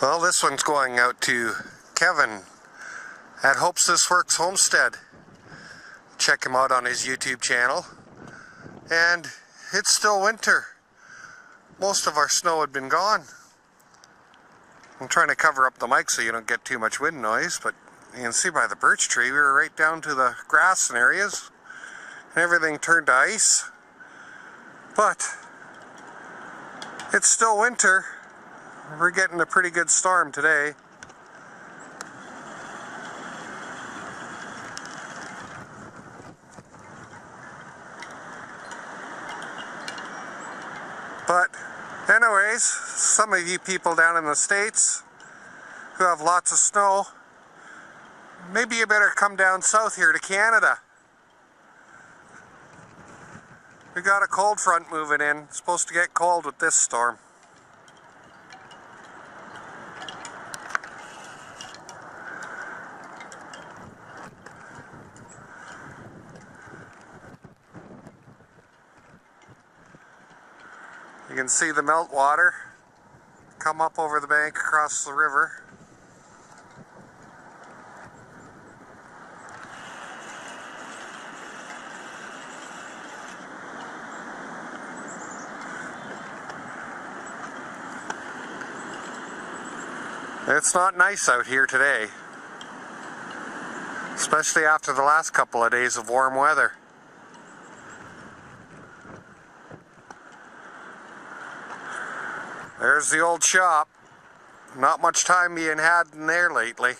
Well, this one's going out to Kevin at Homestead. Check him out on his YouTube channel. And it's still winter. Most of our snow had been gone. I'm trying to cover up the mic so you don't get too much wind noise, but you can see by the birch tree we were right down to the grass and areas, and everything turned to ice. But it's still winter. We're getting a pretty good storm today. But anyways, some of you people down in the States who have lots of snow, maybe you better come down south here to Canada. We got a cold front moving in. It's supposed to get cold with this storm. You can see the meltwater come up over the bank across the river. It's not nice out here today, especially after the last couple of days of warm weather. There's the old shop. Not much time being had in there lately.